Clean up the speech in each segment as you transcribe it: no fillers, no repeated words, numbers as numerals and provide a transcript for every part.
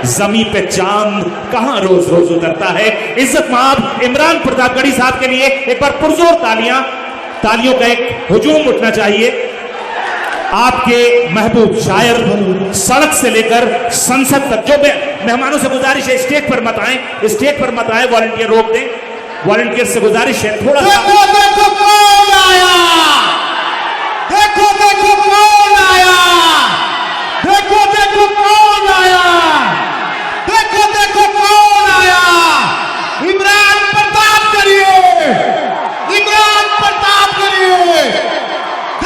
जमी पे चांद कहां रोज रोज उतरता है। इज्जत माब इमरान प्रतापगढ़ी साहब के लिए एक बार पुरजोर तालियों का एक हुजूम उठना चाहिए। आपके महबूब शायर सड़क से लेकर संसद तक, जो मेहमानों से गुजारिश है स्टेज पर मत आए, वॉलंटियर रोक दें। वॉलंटियर से गुजारिश है थोड़ा सा। देखो कौन आया, देखो कौन आया, देखो कौन आया, देखो कौन आया। इमरान प्रताप करिए, इमरान प्रताप करिए।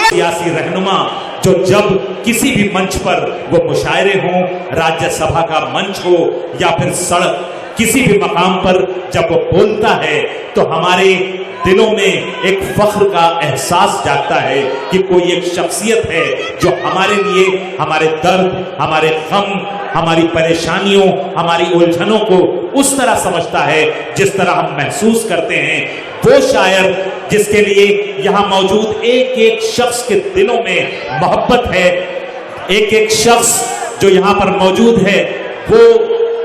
सियासी रहनुमा जो जब किसी भी मंच पर वो मुशायरे हों, राज्यसभा का मंच हो या फिर सड़क, किसी भी मकाम पर जब वो बोलता है तो हमारे दिलों में एक फख्र का एहसास जागता है कि कोई एक शख्सियत है जो हमारे लिए हमारे दर्द, हमारे गम, हमारी परेशानियों, हमारी उलझनों को उस तरह समझता है जिस तरह हम महसूस करते हैं। वो शायर जिसके लिए यहां मौजूद एक एक शख्स के दिलों में मोहब्बत है, एक एक शख्स जो यहां पर मौजूद है वो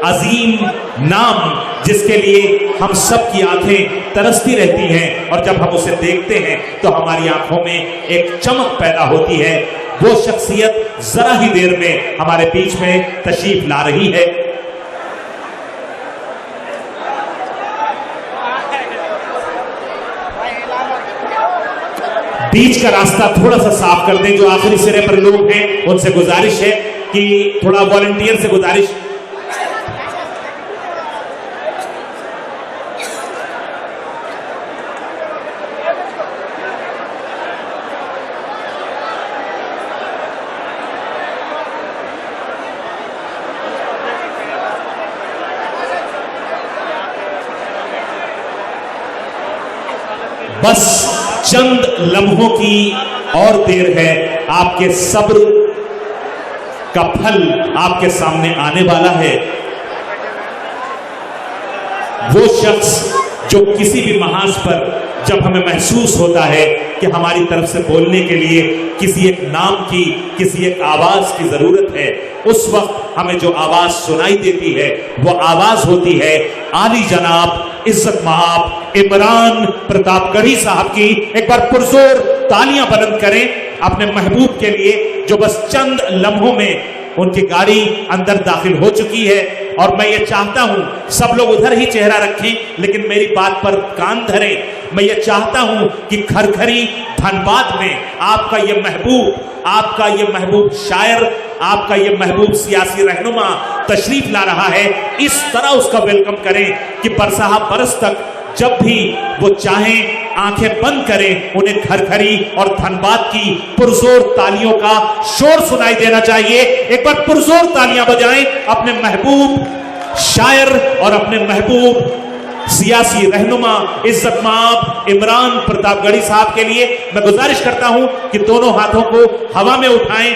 अजीम नाम जिसके लिए हम सब की आंखें तरसती रहती हैं और जब हम उसे देखते हैं तो हमारी आंखों में एक चमक पैदा होती है। वो शख्सियत जरा ही देर में हमारे बीच में तशरीफ ला रही है। बीच का रास्ता थोड़ा सा साफ कर दें। जो आखिरी सिरे पर लोग हैं उनसे गुजारिश है कि थोड़ा वॉलंटियर से गुजारिश। बस चंद लम्हों की और देर है, आपके सब्र का फल आपके सामने आने वाला है। वो शख्स जो किसी भी महाज पर जब हमें महसूस होता है कि हमारी तरफ से बोलने के लिए किसी एक नाम की, किसी एक आवाज की जरूरत है, उस वक्त हमें जो आवाज सुनाई देती है वो आवाज होती है आली जनाब इज्जत माब इमरान प्रतापगढ़ी साहब की। एक बार पुरजोर तालियां बुलंद करें अपने महबूब के लिए जो बस चंद लम्हों में उनकी गाड़ी अंदर दाखिल हो चुकी है। और मैं ये चाहता हूं सब लोग उधर ही चेहरा रखें लेकिन मेरी बात पर कान धरें। मैं ये चाहता हूं कि खरखरी धनबाद में आपका ये महबूब शायर, आपका ये महबूब सियासी रहनुमा तशरीफ ला रहा है। इस तरह उसका वेलकम करें कि बरसहा बरस तक जब भी वो चाहें आंखें बंद करें, उन्हें खरखरी और धनबाद की पुरजोर तालियों का शोर सुनाई देना चाहिए। एक बार पुरजोर तालियां बजाएं अपने महबूब शायर और अपने महबूब सियासी रहनुमा इज्जत माब इमरान प्रतापगढ़ी साहब के लिए। मैं गुजारिश करता हूं कि दोनों हाथों को हवा में उठाएं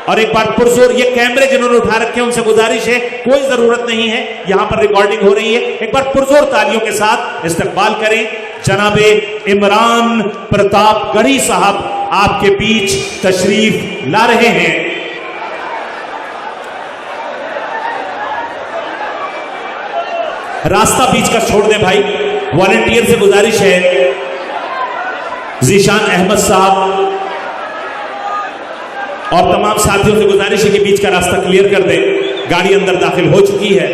और एक बार पुरजोर, ये कैमरे जिन्होंने उठा रखे हैं उनसे गुजारिश है, कोई जरूरत नहीं है, यहां पर रिकॉर्डिंग हो रही है। एक बार पुरजोर तालियों के साथ इस्तकबाल करें जनाबे इमरान प्रतापगढ़ी साहब आपके बीच तशरीफ ला रहे हैं। रास्ता बीच का छोड़ दें भाई। वॉलंटियर से गुजारिश है, जीशान अहमद साहब और तमाम साथियों से गुजारिश है कि बीच का रास्ता क्लियर कर दें। गाड़ी अंदर दाखिल हो चुकी है।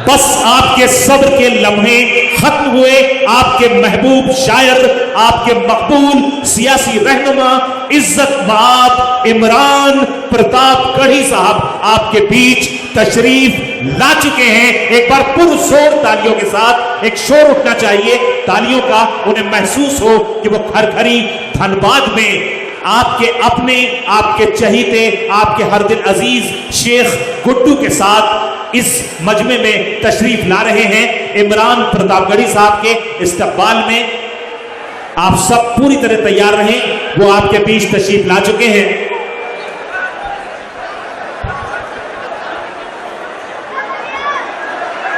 बस आपके सब्र के लम्हे खत्म हुए। आपके महबूब शायर, आपके मकबूल सियासी रहनुमा इज्जत माब इमरान प्रतापगढ़ी साहब आपके बीच तशरीफ ला चुके हैं। एक बार पुरजोर तालियों के साथ एक शोर उठना चाहिए तालियों का, उन्हें महसूस हो कि वो खरखरी धनबाद में आपके अपने, आपके चहीते, आपके हर दिल अजीज शेख गुड्डू के साथ इस मजमे में तशरीफ ला रहे हैं इमरान प्रतापगढ़ी साहब के इस्तकबाल में। आप सब पूरी तरह तैयार रहें, वो आपके बीच तशरीफ ला चुके हैं।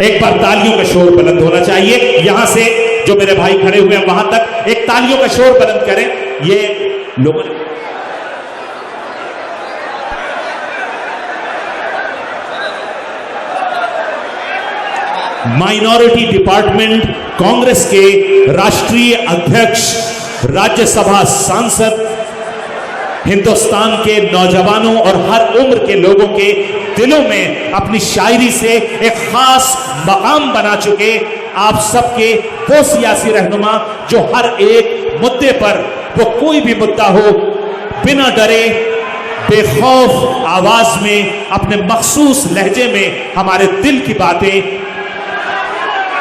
एक बार तालियों का शोर बुलंद होना चाहिए। यहां से जो मेरे भाई खड़े हुए हैं वहां तक एक तालियों का शोर बुलंद करें। ये लोगों ने माइनॉरिटी डिपार्टमेंट कांग्रेस के राष्ट्रीय अध्यक्ष, राज्यसभा सांसद, हिंदुस्तान के नौजवानों और हर उम्र के लोगों के दिलों में अपनी शायरी से एक खास मकाम बना चुके आप सबके वो सियासी रहनुमा जो हर एक मुद्दे पर, वो कोई भी मुद्दा हो, बिना डरे बेखौफ आवाज में अपने मखसूस लहजे में हमारे दिल की बातें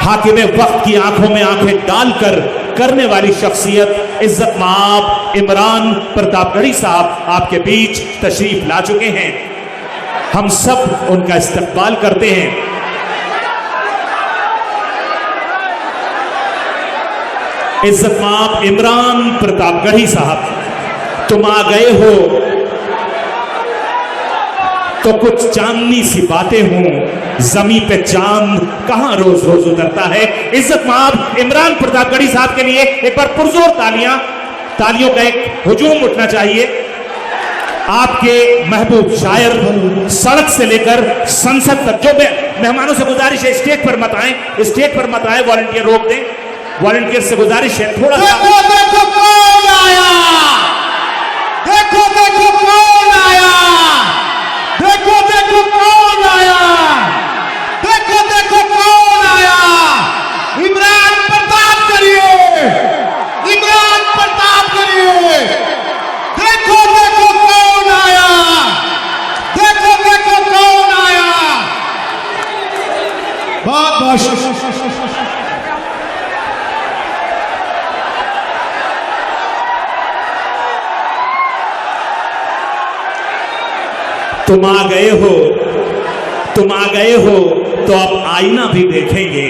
हाकिमे वक्त की आंखों में आंखें डालकर करने वाली शख्सियत इज्जत माब इमरान प्रतापगढ़ी साहब आपके बीच तशरीफ ला चुके हैं। हम सब उनका इस्तकबाल करते हैं। इज्जत माब इमरान प्रतापगढ़ी साहब, तुम आ गए हो तो कुछ चांदनी सी बातें हों, जमी पे चांद कहां रोज रोज उतरता है। इज्जत माब इमरान प्रतापगढ़ी साहब के लिए एक बार पुरजोर तालियों का एक हुजूम उठना चाहिए। आपके महबूब शायर सड़क से लेकर संसद तक, जो मेहमानों से गुजारिश है स्टेज पर मत आए, स्टेज पर मत आए, वॉलंटियर रोक दें। वॉलंटियर से गुजारिश है थोड़ा सा। देखो देखो कौन आया, देखो देखो कौन आया, देखो देखो कौन आया, देखो देखो कौन आया। इमरान प्रताप करिए, इमरान प्रताप करिए। देखो देखो कौन आया, देखो देखो कौन आया। बहुत बहुत तुम आ गए हो, तुम आ गए हो तो अब आईना भी देखेंगे,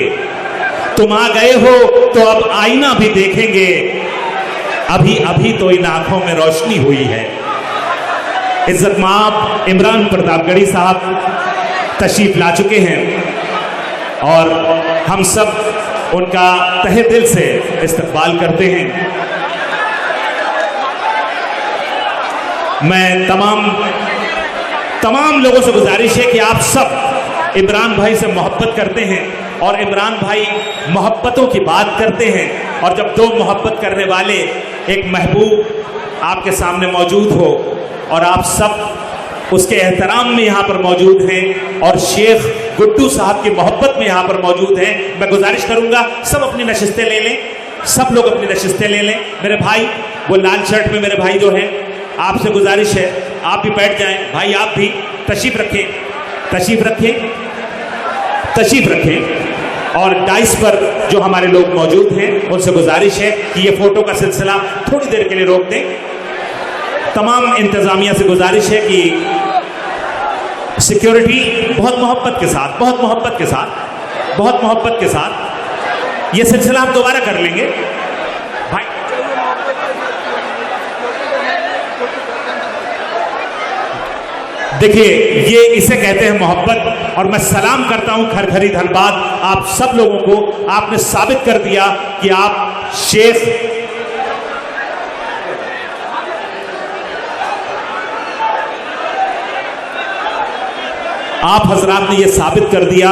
तुम आ गए हो तो अब आईना भी देखेंगे। अभी अभी तो इन आंखों में रोशनी हुई है। इज्जत माब इमरान प्रतापगढ़ी साहब तशरीफ ला चुके हैं और हम सब उनका तहे दिल से इस्तकबाल करते हैं। मैं तमाम लोगों से गुजारिश है कि आप सब इमरान भाई से मोहब्बत करते हैं और इमरान भाई मोहब्बतों की बात करते हैं, और जब दो मोहब्बत करने वाले एक महबूब आपके सामने मौजूद हो और आप सब उसके एहतराम में यहाँ पर मौजूद हैं और शेख गुड्डू साहब की मोहब्बत में यहाँ पर मौजूद हैं, मैं गुजारिश करूंगा सब अपनी नशिस्तें ले लें, सब लोग अपनी नशिस्तें ले लें। मेरे भाई वो लाल शर्ट में मेरे भाई जो हैं, आपसे गुजारिश है आप भी बैठ जाएं। भाई आप भी तशरीफ रखें, तशरीफ रखें, तशरीफ रखें। और डाइस पर जो हमारे लोग मौजूद हैं उनसे गुजारिश है कि ये फोटो का सिलसिला थोड़ी देर के लिए रोक दें। तमाम इंतजामिया से गुजारिश है कि सिक्योरिटी बहुत मोहब्बत के साथ, बहुत मोहब्बत के साथ, बहुत मोहब्बत के साथ ये सिलसिला आप दोबारा कर लेंगे। भाई देखिए, ये इसे कहते हैं मोहब्बत। और मैं सलाम करता हूं खरखरी धनबाद आप सब लोगों को। आपने साबित कर दिया कि आप शेख आप हजरात ने यह साबित कर दिया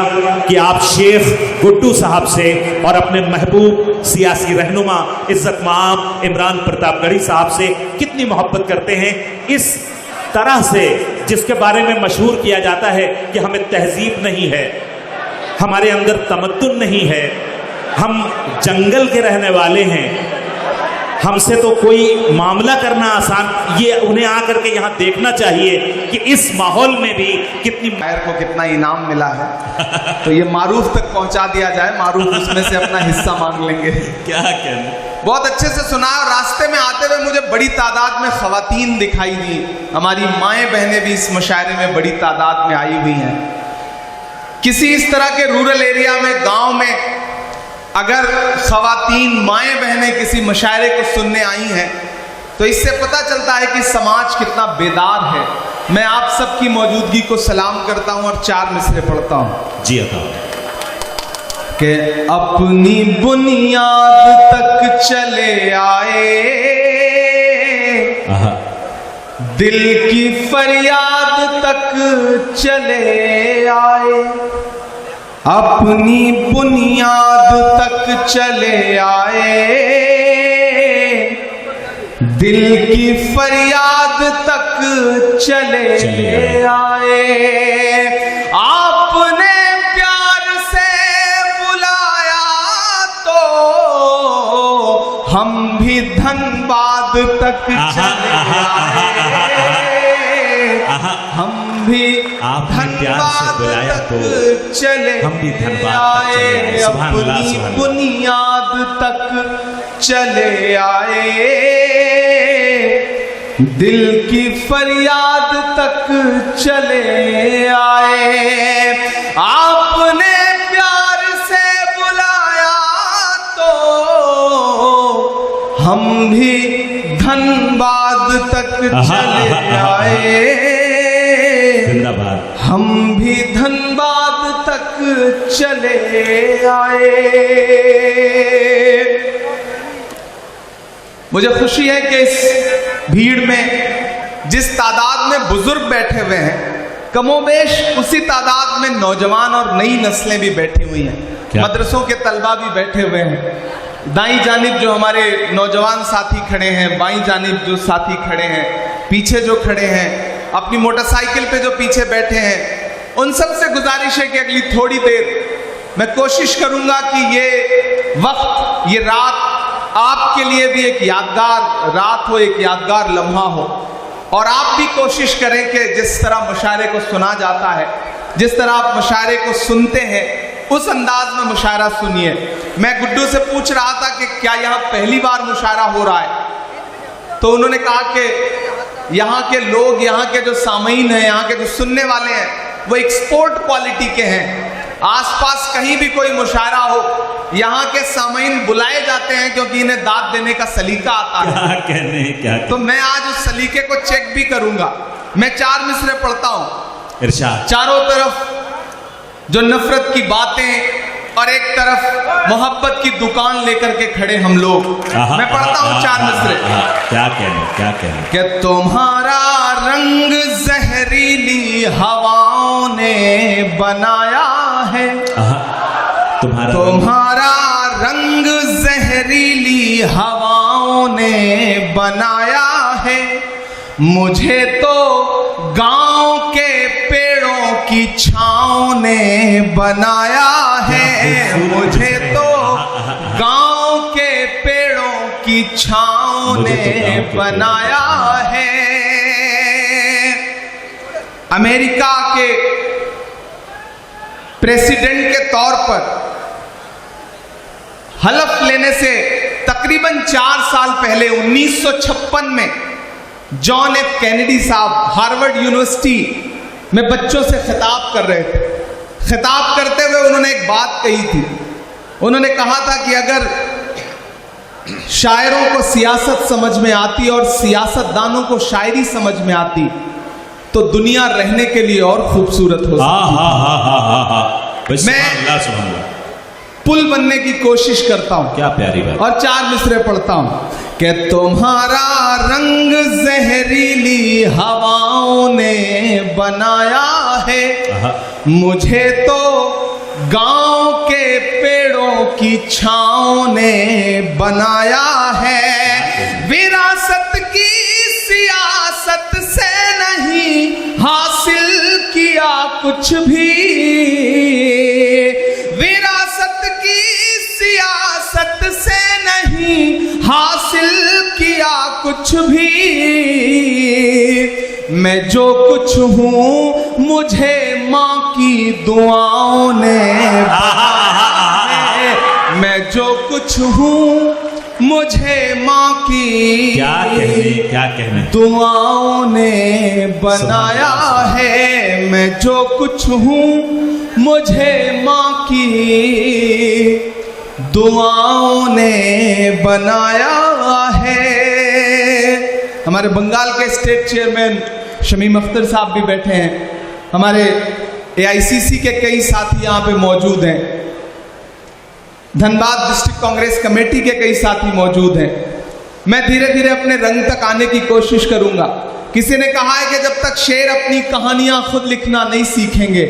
कि आप शेख गुड्डू साहब से और अपने महबूब सियासी रहनुमा इज्जत माब इमरान प्रतापगढ़ी साहब से कितनी मोहब्बत करते हैं। इस तरह से जिसके बारे में मशहूर किया जाता है कि हमें तहजीब नहीं है, हमारे अंदर तमद्दुन नहीं है, हम जंगल के रहने वाले हैं, हमसे तो कोई मामला करना आसान, ये उन्हें आकर के यहाँ देखना चाहिए कि इस माहौल में भी कितनी शायर को कितना इनाम मिला है। तो ये मारूफ तक पहुंचा दिया जाए, मारूफ उसमें से अपना हिस्सा मांग लेंगे। क्या कहना। बहुत अच्छे से सुना। और रास्ते में आते हुए मुझे बड़ी तादाद में खवातीन दिखाई दी। हमारी माएँ बहनें भी इस मुशायरे में बड़ी तादाद में आई हुई हैं। किसी इस तरह के रूरल एरिया में, गांव में अगर खवातीन माएँ बहनें किसी मुशायरे को सुनने आई हैं तो इससे पता चलता है कि समाज कितना बेदार है। मैं आप सबकी मौजूदगी को सलाम करता हूं और 4 मिसरे पढ़ता हूं। जी अता कि अपनी बुनियाद तक चले आए, दिल की फरियाद तक चले आए, अपनी बुनियाद तक चले आए, दिल की फरियाद तक चले आए। आपने प्यार से बुलाया तो हम भी धनबाद तक चले आए, हम भी धनबाद तक चले आए, अपनी बुनियाद तक चले आए, दिल की फरियाद तक चले आए। आपने प्यार से बुलाया तो हम भी धनबाद तक चले आए, जिंदाबाद, हम भी धनबाद तक चले आए। मुझे खुशी है कि इस भीड़ में जिस तादाद में बुजुर्ग बैठे हुए हैं, कमोबेश उसी तादाद में नौजवान और नई नस्लें भी बैठी हुई हैं। मदरसों के तलबा भी बैठे हुए हैं। दाईं जानिब जो हमारे नौजवान साथी खड़े हैं, बाईं जानिब जो साथी खड़े हैं, पीछे जो खड़े हैं, अपनी मोटरसाइकिल पे जो पीछे बैठे हैं, उन सब से गुजारिश है कि अगली थोड़ी देर मैं कोशिश करूंगा कि ये वक्त, ये रात आपके लिए भी एक यादगार रात हो, एक यादगार लम्हा हो। और आप भी कोशिश करें कि जिस तरह मुशायरे को सुना जाता है, जिस तरह आप मुशायरे को सुनते हैं, उस अंदाज में मुशायरा सुनिए। मैं गुड्डू से पूछ रहा था कि क्या यहाँ पहली बार मुशायरा हो रहा है, तो उन्होंने कहा कि यहाँ के लोग, यहाँ के जो सामीन हैं, यहाँ के जो सुनने वाले हैं, वो एक्सपोर्ट क्वालिटी के हैं। आसपास कहीं भी कोई मुशायरा हो, यहाँ के सामीन बुलाए जाते हैं क्योंकि इन्हें दाद देने का सलीका आता है। क्या तो मैं आज उस सलीके को चेक भी करूंगा। मैं 4 मिसरे पढ़ता हूं। इरशाद। चारों तरफ जो नफरत की बातें और एक तरफ मोहब्बत की दुकान लेकर के खड़े हम लोग। मैं पढ़ता हूं 4 मिसरे। क्या कहने कि तुम्हारा रंग जहरीली हवाओं ने बनाया है, तुम्हारा रंग जहरीली हवाओं ने बनाया है, मुझे तो गांव के पेड़ों की छाँव ने बनाया है, मुझे तो गांव के पेड़ों की छाँव ने बनाया है। अमेरिका के प्रेसिडेंट के तौर पर हलफ लेने से तकरीबन 4 साल पहले 1956 में जॉन एफ कैनेडी साहब हार्वर्ड यूनिवर्सिटी में बच्चों से खिताब कर रहे थे। खिताब करते हुए उन्होंने एक बात कही थी। उन्होंने कहा था कि अगर शायरों को सियासत समझ में आती और सियासतदानों को शायरी समझ में आती तो दुनिया रहने के लिए और खूबसूरत हो सकती। मैं पुल बनने की कोशिश करता हूं। क्या प्यारी बात। और 4 मिसरे पढ़ता हूं कि तुम्हारा रंग जहरीली हवाओं ने बनाया है, मुझे तो गांव के पेड़ों की छाँव ने बनाया है। विरासत की सियासत से नहीं हासिल किया कुछ भी, विरासत की सियासत से नहीं हासिल किया कुछ भी, मैं जो कुछ हूँ मुझे माँ की दुआओं ने बनाया है, मैं जो कुछ हूँ मुझे माँ की क्या कहने दुआओं ने बनाया है। मैं जो कुछ हूँ मुझे माँ की दुआओं ने बनाया है। हमारे बंगाल के स्टेट चेयरमैन शमीम अख्तर साहब भी बैठे हैं। हमारे AICC के कई साथी यहाँ पे मौजूद हैं। धनबाद डिस्ट्रिक्ट कांग्रेस कमेटी के कई साथी मौजूद हैं। मैं धीरे धीरे अपने रंग तक आने की कोशिश करूंगा। किसी ने कहा है कि जब तक शेर अपनी कहानियां खुद लिखना नहीं सीखेंगे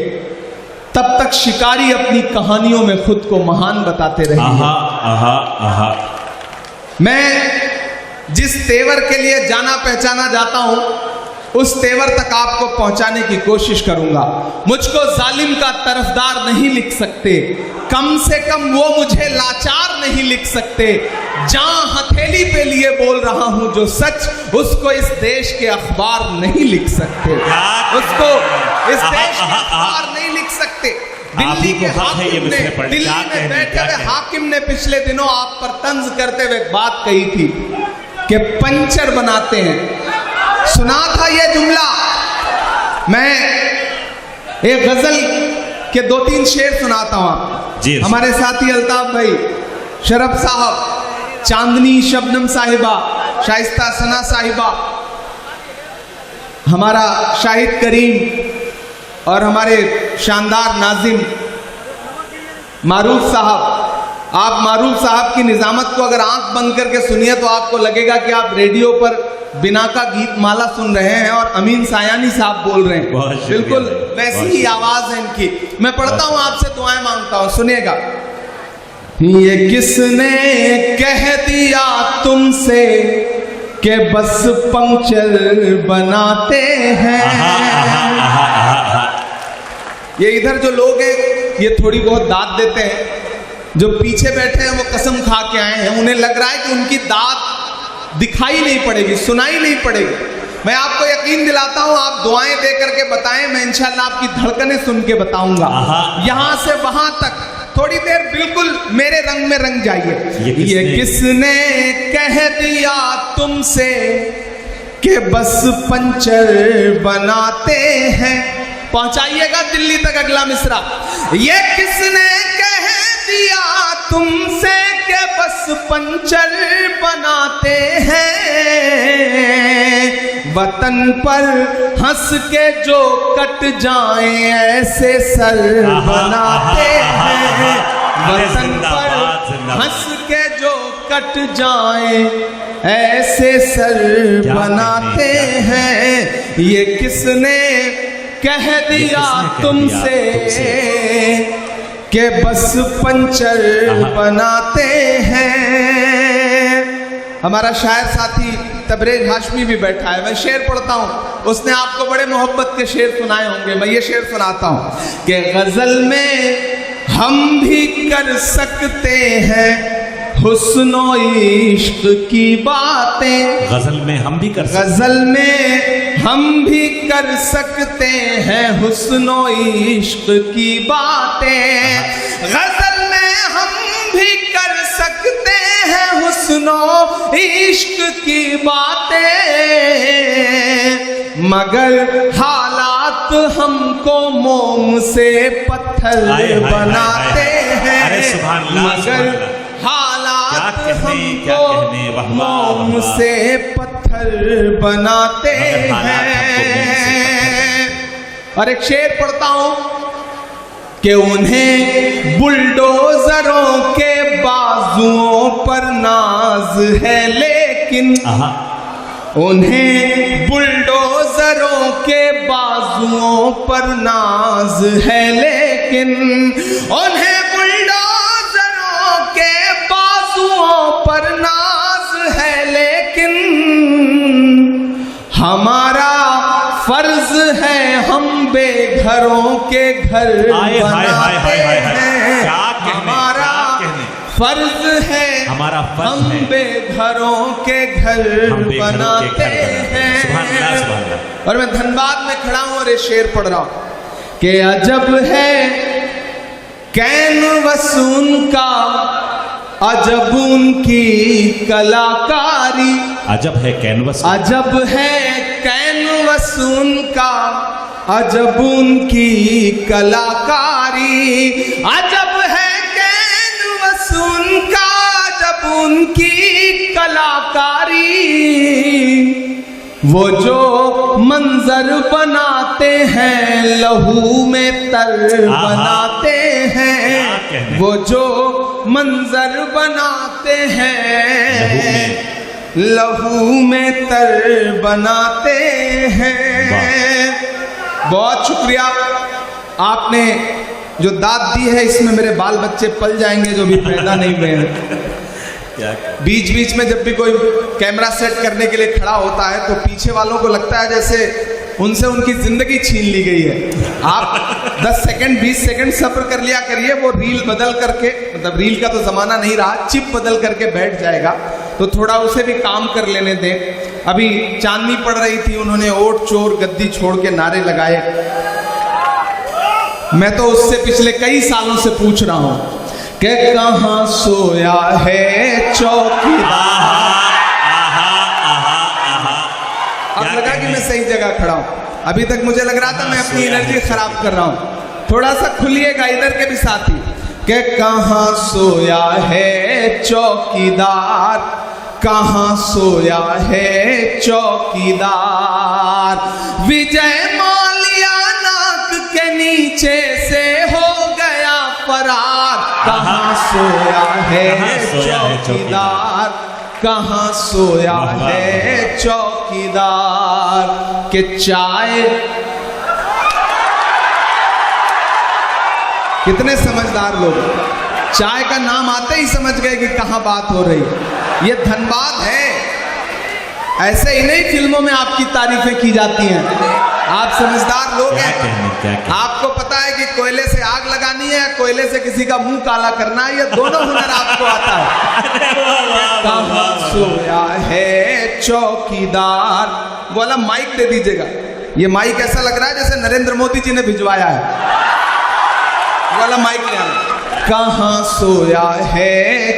तब तक शिकारी अपनी कहानियों में खुद को महान बताते रहेंगे। मैं जिस तेवर के लिए जाना पहचाना जाता हूं उस तेवर तक आपको पहुंचाने की कोशिश करूंगा। मुझको जालिम का तरफदार नहीं लिख सकते, कम से कम वो मुझे लाचार नहीं लिख सकते। जहां हथेली पे लिए बोल रहा हूं जो सच, उसको इस देश के अखबार नहीं लिख सकते, उसको इस देश के अखबार नहीं लिख सकते। दिल्ली के हाकिम ने, दिल्ली में बैठे हुए हाकिम ने पिछले दिनों आप पर तंज करते हुए बात कही थी कि पंचर बनाते हैं। सुना था ये जुमला। मैं एक गजल के 2-3 शेर सुनाता हूं आपको। हमारे साथी अल्ताफ भाई, शरफ साहब, चांदनी शबनम साहिबा, शाइस्ता सना साहिबा, हमारा शाहिद करीम और हमारे शानदार नाजिम मारूफ साहब। आप मारूफ साहब की निजामत को अगर आंख बंद करके सुनिए तो आपको लगेगा कि आप रेडियो पर बिना का गीत माला सुन रहे हैं और अमीन सायानी साहब बोल रहे हैं। बिल्कुल वैसी ही आवाज है इनकी। मैं पढ़ता हूं, आपसे दुआएं मांगता हूं, सुनिएगा। ये किसने कह दिया तुमसे कि बस पंक्चर बनाते हैं। ये इधर जो लोग हैं ये थोड़ी बहुत दाद देते हैं, जो पीछे बैठे हैं वो कसम खा के आए हैं। उन्हें लग रहा है कि उनकी दाद दिखाई नहीं पड़ेगी, सुनाई नहीं पड़ेगी। मैं आपको यकीन दिलाता हूं, आप दुआएं दे करके बताएं, मैं इंशाल्लाह आपकी धड़कनें सुन के बताऊंगा। यहां से वहां तक थोड़ी देर बिल्कुल मेरे रंग में रंग जाइए। ये किसने कह दिया तुमसे कि बस पंचर बनाते हैं। पहुंचाइएगा दिल्ली तक अगला मिसरा। ये किसने कह दिया तुमसे कि बस पंचर बनाते हैं। वतन पर हंस के जो कट जाएं ऐसे सर बनाते हैं। वतन पर हंस के जो कट जाएं ऐसे सर बनाते हैं। ये किसने कह दिया तुमसे कि बस पंचर बनाते हैं। हमारा शायर साथी तबरेज हाशमी भी बैठा है। मैं शेर पढ़ता हूँ, उसने आपको बड़े मोहब्बत के शेर सुनाए होंगे। मैं ये शेर सुनाता हूँ कि गजल में हम भी कर सकते हैं हुस्नो इश्क की बातें। गजल में हम भी कर सकते, गजल में हम भी कर सकते हैं हुस्नो इश्क की बातें। गजल में हम भी कर सकते हैं हुस्नो इश्क की बातें, मगर हालात हमको मोम से पत्थर बनाते हैं। मगर हालात हमको मोम से पत्थर बनाते हैं। और एक शेर पढ़ता हूं कि उन्हें बुलडोजरों के बाजुओं पर नाज है, लेकिन उन्हें बुलडोजरों के बाजुओं पर नाज है, लेकिन उन्हें बुलडोजरों के बाजुओं पर नाज है, लेकिन हमारा फर्ज है हम बेघरों के घर बनाते हैं। हमारा फर्ज है हम बेघरों के घर बनाते हैं। और मैं धनबाद में खड़ा हूं और ये शेर पढ़ रहा हूं कि अजब है कैनवस उनका अजब उनकी कलाकारी, अजब है कैनवस, अजब है कैनवस उनका, अजब उनकी कलाकारी, अजब है कैनवस उनका, अजब उनकी कलाकारी। वो जो मंजर बनाते हैं लहू में तर बनाते हैं, वो जो मंजर बनाते हैं लहू में तर बनाते हैं। बहुत शुक्रिया, आपने जो दाद दी है इसमें मेरे बाल बच्चे पल जाएंगे जो भी पैदा नहीं हुए हैं। बीच बीच में जब भी कोई कैमरा सेट करने के लिए खड़ा होता है तो पीछे वालों को लगता है जैसे उनसे उनकी जिंदगी छीन ली गई है। आप 10 सेकंड 20 सेकंड सब्र कर लिया करिए, वो रील बदल करके, मतलब रील का तो जमाना नहीं रहा, चिप बदल करके बैठ जाएगा, तो थोड़ा उसे भी काम कर लेने दें। अभी चांदनी पड़ रही थी, उन्होंने ओट चोर गद्दी छोड़ के नारे लगाए। मैं तो उससे पिछले कई सालों से पूछ रहा हूं कि कहां सोया है चौकीदार। अब लगा कि मैं सही जगह खड़ा हूं, अभी तक मुझे लग रहा था मैं अपनी एनर्जी खराब कर रहा हूं। थोड़ा सा खुलिएगा इधर के भी साथी, कि कहां सोया है चौकीदार, कहां सोया है चौकीदार। विजय माल्या नाक के नीचे से हो गया फरार, कहां सोया है चौकीदार, कहां सोया है चौकीदार। के चाय, कितने समझदार लोग, चाय का नाम आते ही समझ गए कि कहां बात हो रही। ये धनबाद है, ऐसे ही नहीं फिल्मों में आपकी तारीफें की जाती हैं। आप समझदार लोग हैं, आपको पता है कि कोयले से आग लगानी है, कोयले से किसी का मुंह काला करना है, ये दोनों हुनर आपको आता है। कहां सोया है चौकीदार। बोला माइक दे दीजिएगा, ये माइक ऐसा लग रहा है जैसे नरेंद्र मोदी जी ने भिजवाया है, वाला माइक ले आना। कहां सोया है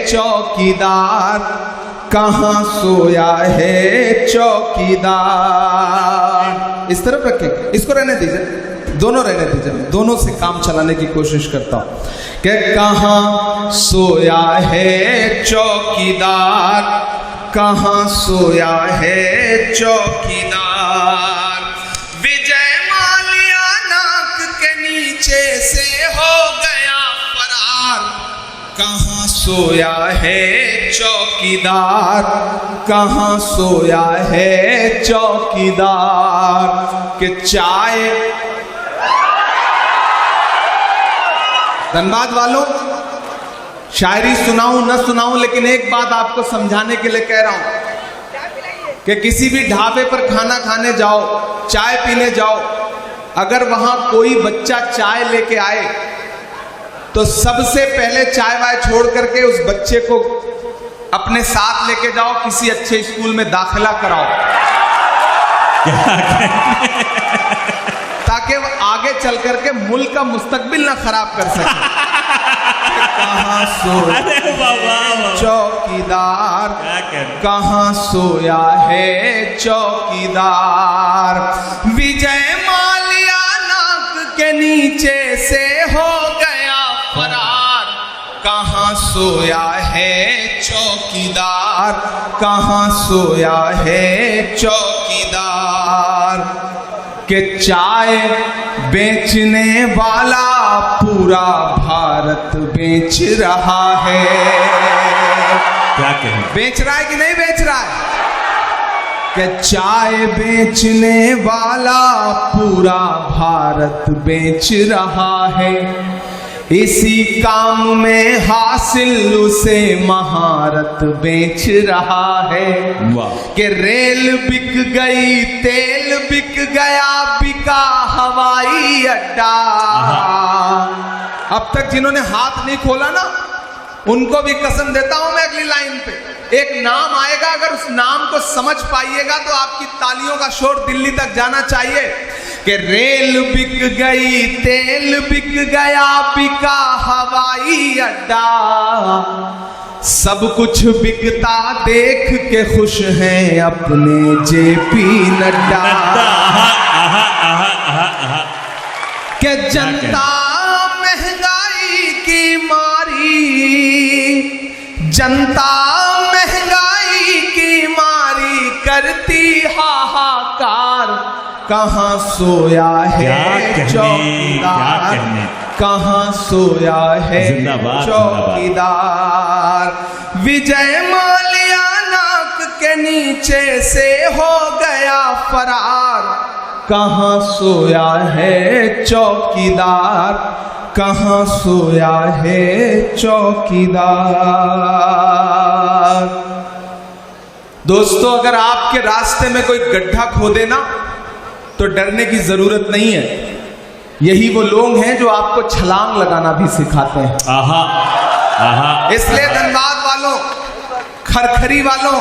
चौकीदार, कहां सोया है चौकीदार। इस तरफ रखें, इसको रहने दीजिए, दोनों रहने दीजिए, दोनों से काम चलाने की कोशिश करता हूं। कि कहां सोया है चौकीदार, कहां सोया है चौकीदार। विजय माल्या नाक के नीचे से हो गया फरार, कहां सोया है चौकीदार, कहां सोया है चौकीदार। के चाय, धनबाद वालों, शायरी सुनाऊं न सुनाऊं, लेकिन एक बात आपको समझाने के लिए कह रहा हूं कि किसी भी ढाबे पर खाना खाने जाओ, चाय पीने जाओ, अगर वहां कोई बच्चा चाय लेके आए तो सबसे पहले चाय वाय छोड़ करके उस बच्चे को अपने साथ लेके जाओ, किसी अच्छे स्कूल में दाखिला कराओ, ताकि वो आगे चल करके मुल्क का मुस्तकबिल ना खराब कर सके। कहां सोया चौकीदार, कहां सोया है चौकीदार। विजय माल्या नाक के नीचे से हो गया फरार, कहां सोया है चौकीदार, कहां सोया है चौकीदार। के चाय बेचने वाला पूरा भारत बेच रहा है। क्या कहें, बेच रहा है कि नहीं बेच रहा है? कि चाय बेचने वाला पूरा भारत बेच रहा है। इसी काम में हासिल उसे महारत बेच रहा है। कि रेल बिक गई, तेल बिक गया, बिका हवाई अड्डा। अब तक जिन्होंने हाथ नहीं खोला ना, उनको भी कसम देता हूं मैं, अगली लाइन पे एक नाम आएगा, अगर उस नाम को समझ पाइएगा तो आपकी तालियों का शोर दिल्ली तक जाना चाहिए। कि रेल बिक गई, तेल बिक गया, बिका हवाई अड्डा। सब कुछ बिकता देख के खुश हैं अपने जेपी नड्डा। के जनता महंगाई की मारी, जनता महंगाई की मारी करती हाहाकार। कहाँ सोया है चौकीदार, कहाँ सोया है चौकीदार। विजय माल्या नाक के नीचे से हो गया फरार। कहाँ सोया है चौकीदार, कहाँ सोया है चौकीदार। दोस्तों, अगर आपके रास्ते में कोई गड्ढा खोदे ना तो डरने की जरूरत नहीं है। यही वो लोग हैं जो आपको छलांग लगाना भी सिखाते हैं। आहा, आहा। इसलिए धनबाद वालों, खरखरी वालों,